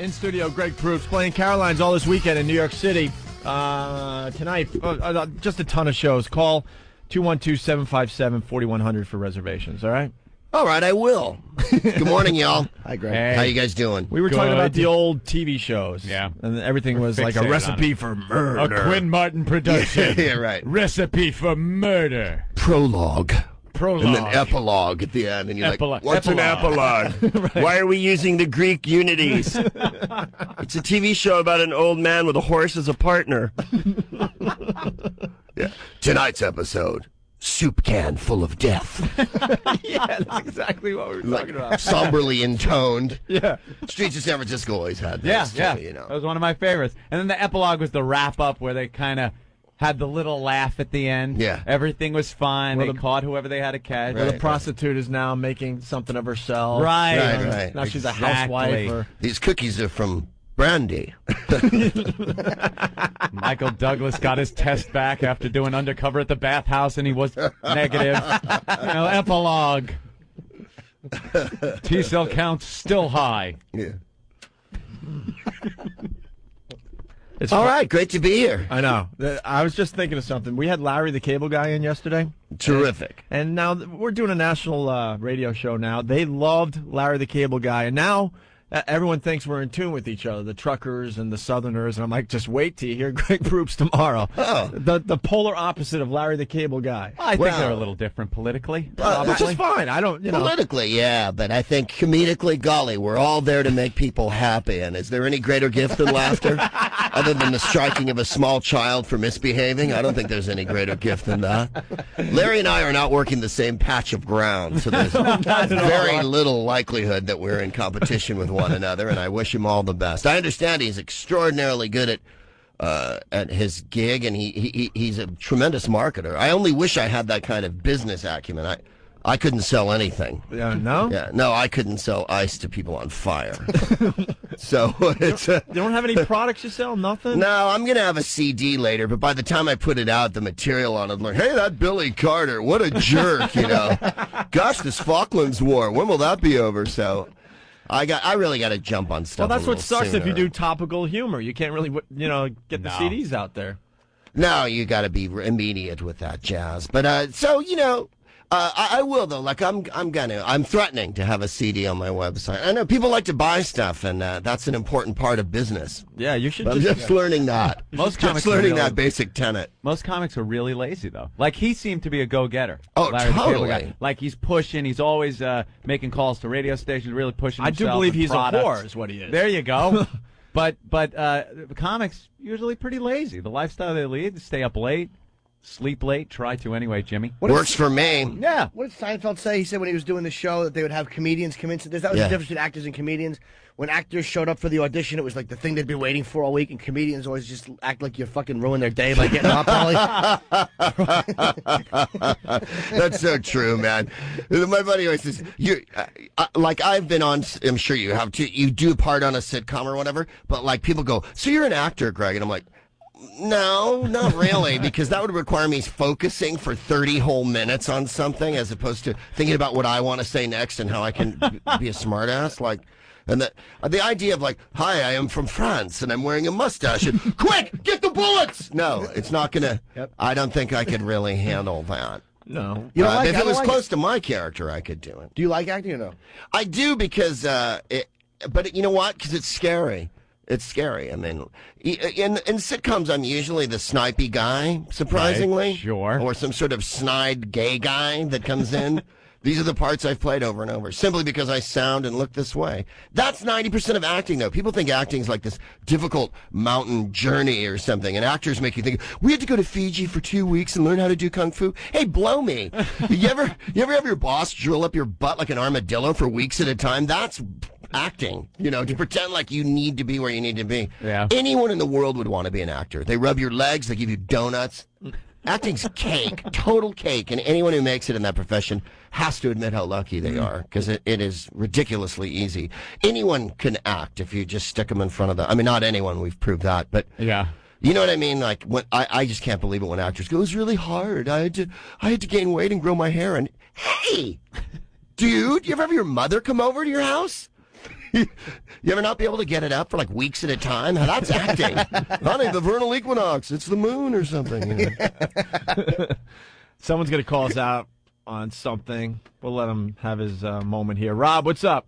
In studio, Greg Proops playing Caroline's all this weekend in New York City. Tonight, just a ton of shows. Call 212-757-4100 for reservations, all right? All right, I will. Good morning, y'all. Hi, Greg. Hey. How you guys doing? We were talking about the old TV shows. Yeah. And everything was like a recipe for murder. A Quinn Martin production. Yeah, right. Recipe for murder. Prologue. Prologue. And then epilogue at the end. And you're Epilogue. like, what's an epilogue? Right. Why are we using the Greek unities? It's a TV show about an old man with a horse as a partner. Yeah. Tonight's episode, soup can full of death. Yeah, that's exactly what we were talking about. Somberly intoned. Yeah. Streets of San Francisco always had Yeah, this, yeah. too, you know. That was one of my favorites. And then the epilogue was the wrap-up where they kind of had the little laugh at the end. Yeah. Everything was fine. Well, they caught whoever they had to catch. Where the prostitute is now making something of herself. Right. Right. Now she's a Exactly. housewife. Or... These cookies are from Brandy. Michael Douglas got his test back after doing undercover at the bathhouse, and he was negative. Epilogue. T-cell counts still high. Yeah. It's All right, great to be here. I know. I was just thinking of something. We had Larry the Cable Guy in yesterday. Terrific. And now we're doing a national radio show now. They loved Larry the Cable Guy. And now everyone thinks we're in tune with each other, the truckers and the southerners. And I'm like, just wait till you hear Greg Proops tomorrow. Oh. The polar opposite of Larry the Cable Guy. I think Well- they're a little different politically. Which is fine. I don't, Politically, yeah, but I think comedically, golly, we're all there to make people happy. And is there any greater gift than laughter? Other than the striking of a small child for misbehaving? I don't think there's any greater gift than that. Larry and I are not working the same patch of ground, so there's very little likelihood that we're in competition with one another, and I wish him all the best. I understand he's extraordinarily good at his gig, and he's a tremendous marketer. I only wish I had that kind of business acumen. I couldn't sell anything. No? Yeah, no, I couldn't sell ice to people on fire. So it's You don't have any products you sell? Nothing? no, I'm gonna have a CD later, but by the time I put it out, the material on it, like, hey, that Billy Carter, what a jerk, you know. Gosh, this Falklands War, when will that be over? So I really got to jump on Well, stuff. that's a what little sucks if you sooner. do topical humor. You can't really, get the No. CDs out there. No, you got to be immediate with that jazz. But I will though. Like I'm threatening to have a CD on my website. I know people like to buy stuff, and that's an important part of business. Yeah, you should But I'm just learning that. Most just comics are learning really- that basic tenet. Most comics are really lazy, though. Like, he seemed to be a go-getter. Oh, Larry the Cable totally. Guy. Like, he's pushing. He's always making calls to radio stations, really pushing I himself. do believe and he's products. a whore, is what he is. There you go. But the comics usually pretty lazy. The lifestyle they lead is stay up late, sleep late. Try to anyway, Jimmy. Works for me. Yeah. What did Seinfeld say? He said when he was doing the show that they would have comedians come in. So that was Yeah. the difference between actors and comedians. When actors showed up for the audition, it was like the thing they'd been waiting for all week, and comedians always just act like you fucking ruin their day by getting up early. That's so true, man. My buddy always says, like I've been on, I'm sure you have too, you do part on a sitcom or whatever, but like people go, so you're an actor, Greg? And I'm like, no, not really, because that would require me focusing for 30 whole minutes on something as opposed to thinking about what I want to say next and how I can be a smartass. Like, and the idea of like, hi, I am from France and I'm wearing a mustache and quick, get the bullets. No, it's not gonna. Yep. I don't think I could really handle that. No. You don't like if I it don't was like close to my character, I could do it. Do you like acting or no? I do because, but you know what? Because it's scary. It's scary. I mean, in sitcoms, I'm usually the snipey guy, surprisingly. Right, sure. Or some sort of snide gay guy that comes in. These are the parts I've played over and over, simply because I sound and look this way. That's 90% of acting, though. People think acting's like this difficult mountain journey or something, and actors make you think, we had to go to Fiji for 2 weeks and learn how to do kung fu. Hey, blow me. you ever have your boss drill up your butt like an armadillo for weeks at a time? That's acting, to pretend like you need to be where you need to be. Yeah. Anyone in the world would want to be an actor. They rub your legs, they give you donuts. Acting's cake, total cake, and anyone who makes it in that profession has to admit how lucky they are, because it is ridiculously easy. Anyone can act if you just stick them in front of them. I mean, not anyone, we've proved that, but Yeah. you know what I mean? Like, when I just can't believe it when actors go, it was really hard. I had to gain weight and grow my hair. And hey, dude, you ever have your mother come over to your house? You ever not be able to get it up for like weeks at a time? Now, that's acting. Honey, the vernal equinox. It's the moon or something. You know? Someone's going to call us out on something. We'll let him have his moment here. Rob, what's up?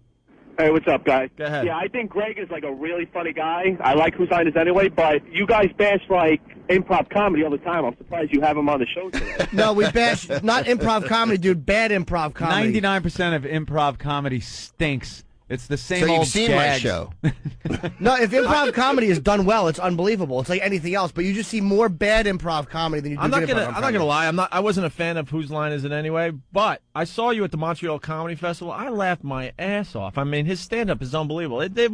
Hey, what's up, guys? Go ahead. Yeah, I think Greg is like a really funny guy. I like Whose Line Is Anyway, but you guys bash like improv comedy all the time. I'm surprised you have him on the show today. No, we bash not improv comedy, dude. Bad improv comedy. 99% of improv comedy stinks. It's the same So old you've seen gags. my show. No, if improv comedy is done well, it's unbelievable. It's like anything else, but you just see more bad improv comedy than you do I'm not good gonna. improv I'm not comedy. gonna lie. I wasn't a fan of Whose Line Is It Anyway? But I saw you at the Montreal Comedy Festival. I laughed my ass off. I mean, his stand-up is unbelievable. The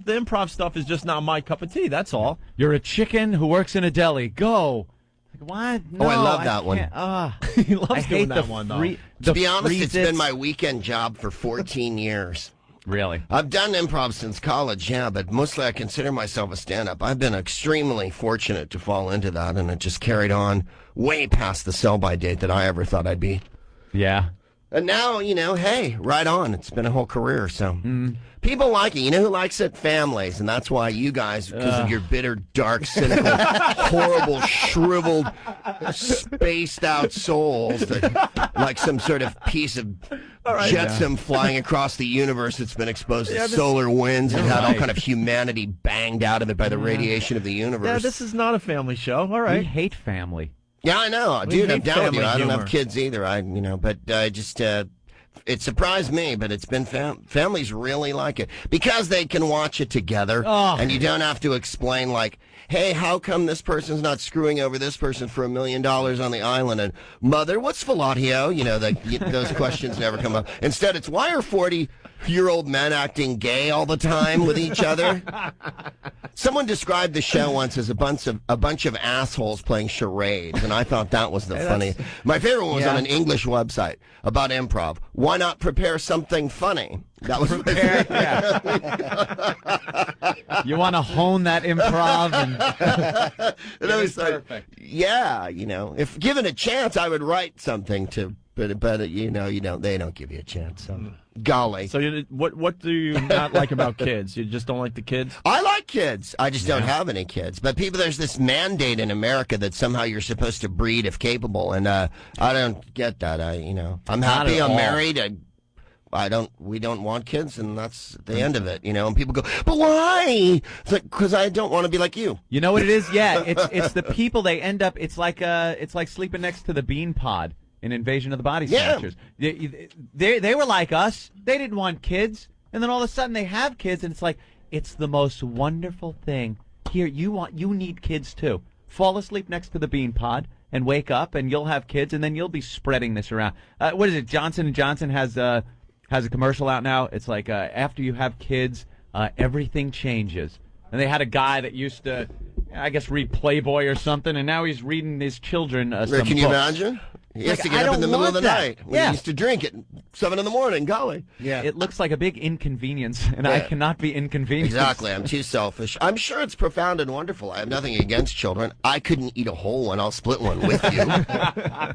improv stuff is just not my cup of tea. That's all. You're a chicken who works in a deli. Go. Like, what? No, I love that one. can't. He loves I doing hate that the one, though. To be honest, it's freeze-its. been my weekend job for 14 years. Really? I've done improv since college, yeah, but mostly I consider myself a stand-up. I've been extremely fortunate to fall into that, and it just carried on way past the sell-by date that I ever thought I'd be. Yeah. And now, you know, hey, right on. It's been a whole career, so. People like it. You know who likes it? Families. And that's why you guys, because of your bitter, dark, cynical, horrible, shriveled, spaced-out souls that like some sort of piece of jetsam flying across the universe that's been exposed to solar winds and had all kind of humanity banged out of it by the radiation of the universe. Yeah, this is not a family show. All We right. hate family. Yeah, I know. Dude, I'm hate down with you. family I don't humor. have kids either. But just, it surprised me, but it's been, families really like it because they can watch it together and you don't have to explain like, hey, how come this person's not screwing over this person for $1 million on the island? And mother, what's fellatio? You know, those questions never come up. Instead, it's why are 40-year-old men acting gay all the time with each other? Someone described the show once as a bunch of assholes playing charades, and I thought that was the funny. My favorite one was on an English website about improv. Why not prepare something funny? That was my favorite. You want to hone that improv And I was like, perfect. yeah, you know, if given a chance, I would write something to, but you know, they don't give you a chance. So, golly. So what do you not like about kids? You just don't like the kids? I like kids. I just don't have any kids. But there's this mandate in America that somehow you're supposed to breed if capable, and I don't get that. I'm happy. I'm married. We don't want kids, and that's the end of it, you know. And people go, but why? It's like, because I don't want to be like you. You know what it is? Yeah, it's the people. They end up. It's like sleeping next to the bean pod in Invasion of the Body Snatchers. They were like us. They didn't want kids, and then all of a sudden they have kids, and it's like it's the most wonderful thing. Here, you need kids too. Fall asleep next to the bean pod and wake up, and you'll have kids, and then you'll be spreading this around. What is it? Johnson & Johnson has a commercial out now. It's like after you have kids, everything changes. And they had a guy that used to, I guess, read Playboy or something, and now he's reading his children some Can you books. imagine? He has Like, to get I up in the don't middle of the want that. night when Yeah. he used to drink at 7 in the morning. Golly. Yeah. It looks like a big inconvenience, and I Yeah. cannot be inconvenienced. Exactly. I'm too selfish. I'm sure it's profound and wonderful. I have nothing against children. I couldn't eat a whole one. I'll split one with you.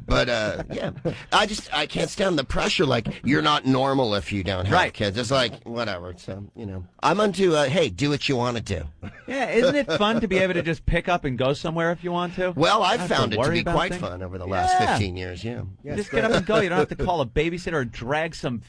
But, yeah. I can't stand the pressure. Like, you're not normal if you don't have Right. kids. It's like, whatever. So, you know. I'm onto, hey, do what you want to do. Yeah, isn't it fun to be able to just pick up and go somewhere if you want to? Well, I've Not to found it to worry be about quite things. fun over the last Yeah. 15 years, yeah. Yeah, Just it's get up great. and go. You don't have to call a babysitter or drag some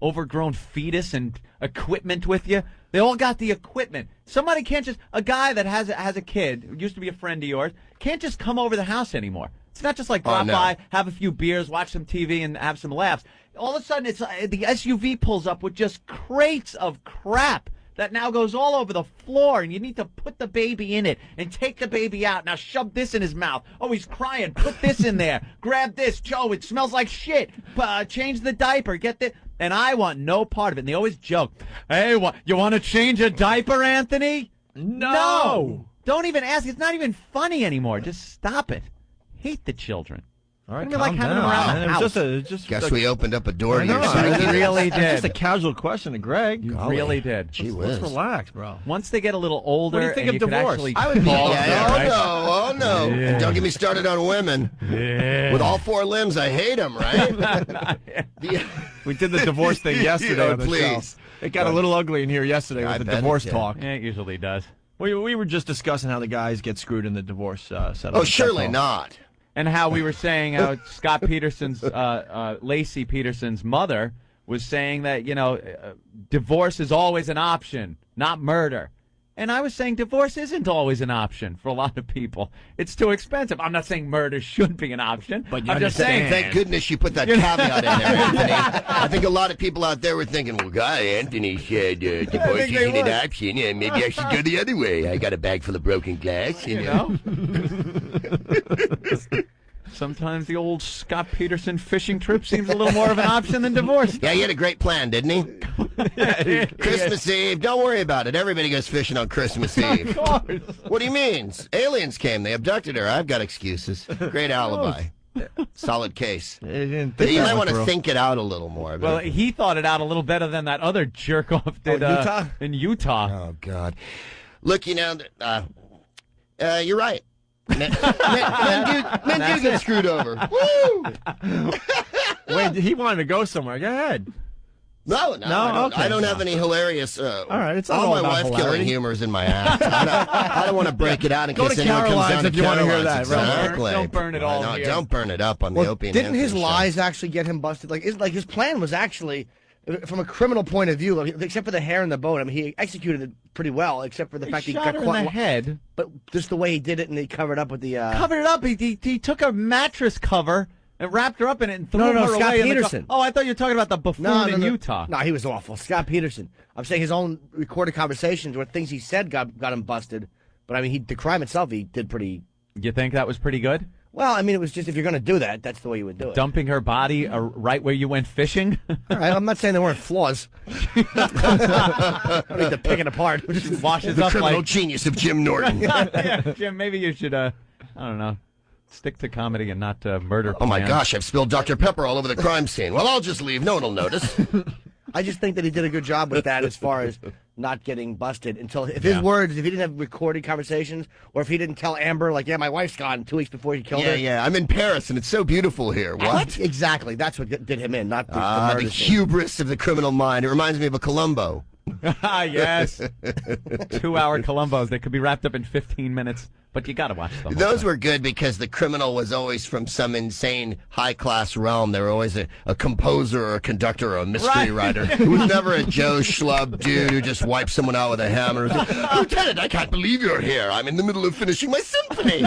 overgrown fetus and equipment with you. They all got the equipment. Somebody can't just, a guy that has a kid, who used to be a friend of yours, can't just come over the house anymore. It's not just like drop no. by, have a few beers, watch some TV, and have some laughs. All of a sudden, it's the SUV pulls up with just crates of crap that now goes all over the floor, and you need to put the baby in it and take the baby out. Now shove this in his mouth. Oh, he's crying. Put this in there. Grab this. Joe, it smells like shit. Change the diaper. Get this. And I want no part of it. And they always joke, hey, you want to change a diaper, Anthony? No. Don't even ask. It's not even funny anymore. Just stop it. Hate the children. All right, I mean, like calm having them down. around the Man, house. It was just Guess a, we opened up a door I to know, your I psyche. mean, really it's did. just a casual question to Greg. You Golly. really did. Gee Let's whiz. relax, bro. Once they get a little older, What do you think and of you can divorce? actually I would be- call Yeah, them, right? oh no. Yeah. Don't get me started on women. Yeah. With all 4 limbs, I hate them, right? We did the divorce thing yesterday on the please. show. It got a little ugly in here yesterday I with the bet it divorce did. talk. Yeah, it usually does. We were just discussing how the guys get screwed in the divorce settlement. Oh, surely That's all. not. And how we were saying how Scott Peterson's, Lacey Peterson's mother was saying that, divorce is always an option, not murder. And I was saying divorce isn't always an option for a lot of people. It's too expensive. I'm not saying murder should be an option. But you I'm just saying. Thank goodness you put that caveat in there, Anthony. I think a lot of people out there were thinking, well, God, Anthony said divorce isn't an option, and maybe I should go the other way. I got a bag full of broken glass. You know? Sometimes the old Scott Peterson fishing trip seems a little more of an option than divorce. Yeah, he had a great plan, didn't he? Christmas Eve. Don't worry about it. Everybody goes fishing on Christmas Eve. Of course. What do you mean? Aliens came. They abducted her. I've got excuses. Great alibi. Solid case. They didn't But think you that might one want to through. think it out a little more. Well, he thought it out a little better than that other jerk off did Utah? in Utah. Oh, God. Look, you're right. Men do get screwed over. Woo! Wait, he wanted to go somewhere. Go ahead. No, okay. I don't have any hilarious. All right, it's not all all my about wife-killing hilarity. humor is in my ass. I don't want to break it out in Go case to anyone comes Caroline's down to if you wanna hear Caroline's. that, right? Exactly. Don't burn it all No, here. don't burn it up on the Opie and Didn't his Anthony show. lies actually get him busted? Like his plan was actually, from a criminal point of view, except for the hair in the boat. I mean, he executed it pretty well, except for the fact He he shot got her in caught. the head. But just the way he did it, and he covered up with the. Covered it up. He took a mattress cover and wrapped her up in it and threw No, her Scott away. in the Peterson. Oh, I thought you were talking about the buffoon in Utah. No, he was awful. Scott Peterson. I'm saying his own recorded conversations where things he said got him busted. But I mean, the crime itself, he did pretty. You think that was pretty good? Well, I mean, it was just if you're going to do that, that's the way you would do it. Dumping her body right where you went fishing? All right, I'm not saying there weren't flaws. I don't need to pick it apart. Just washes The up criminal like... genius of Jim Norton. Yeah, Jim, maybe you should, I don't know, stick to comedy and not murder. Oh, my plan. gosh, I've spilled Dr. Pepper all over the crime scene. Well, I'll just leave. No one will notice. I just think that he did a good job with that as far as not getting busted until if his words, if he didn't have recorded conversations, or if he didn't tell Amber, like, yeah, my wife's gone 2 weeks before he killed her. Yeah, I'm in Paris, and it's so beautiful here. What? Exactly. That's what did him in, not the The murder scene. hubris of the criminal mind. It reminds me of a Columbo. Ah, yes. 2-hour Columbos. They could be wrapped up in 15 minutes, but you got to watch them. Those were good because the criminal was always from some insane high-class realm. They were always a composer or a conductor or a mystery writer. It was never a Joe Schlub dude who just wiped someone out with a hammer. Lieutenant, I can't believe you're here. I'm in the middle of finishing my symphony.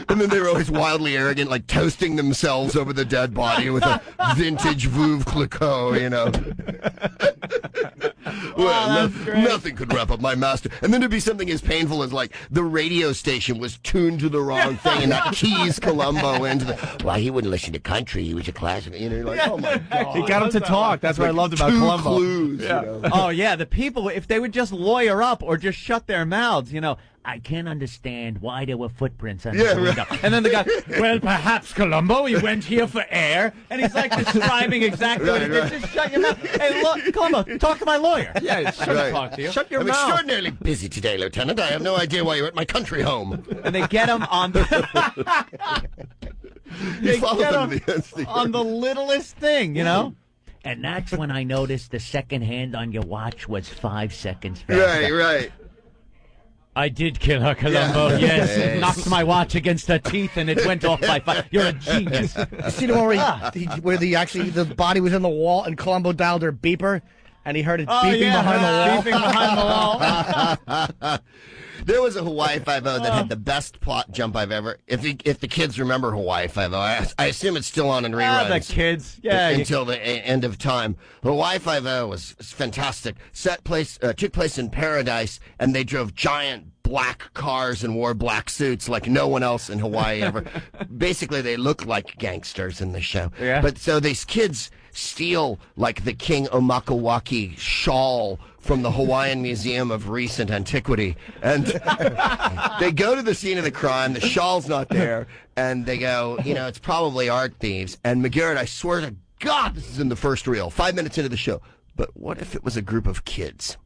And then they were always wildly arrogant, like toasting themselves over the dead body with a vintage Veuve Clicquot, you know. Well, nothing could wrap up my master. And then it'd be something as painful as, like, the radio station was tuned to the wrong thing, and that keys Columbo into the... Well, he wouldn't listen to country. He was a classic. You know, you're like, oh, my God. He got him to talk. That's what I loved about Two Columbo. clues, you know. Oh, yeah, the people, if they would just lawyer up or just shut their mouths, I can't understand why there were footprints on the window. Right. And then the guy, well, perhaps, Columbo, he went here for air. And he's like describing exactly what he did. Just shut your mouth. Hey, look, Columbo, talk to my lawyer. Yeah, I'll talk to you. Shut your I'm mouth. extraordinarily busy today, Lieutenant. I have no idea why you're at my country home. And they get him on the, You follow them to the nth degree. on the littlest thing, And that's when I noticed the second hand on your watch was 5 seconds faster. Right. I did kill her, Columbo. Yeah. Yes, Yes. knocked my watch against her teeth, and it went off by 5. You're a genius. You see the one where the body was in the wall and Columbo dialed her beeper, and he heard it beeping behind the wall. Beeping behind the wall. There was a Hawaii Five-0 that had the best plot jump I've ever... If the kids remember Hawaii Five-0, I assume it's still on in reruns. The kids. Yeah. Until the end of time. Hawaii Five-0 was fantastic. Took place in Paradise, and they drove giant black cars and wore black suits like no one else in Hawaii ever. Basically, they look like gangsters in the show. Yeah. But so these kids steal like the King Omakawaki shawl from the Hawaiian Museum of Recent Antiquity, and they go to the scene of the crime. The shawl's not there, and they go, it's probably art thieves. And McGarrett, I swear to God, this is in the first reel, 5 minutes into the show. But what if it was a group of kids?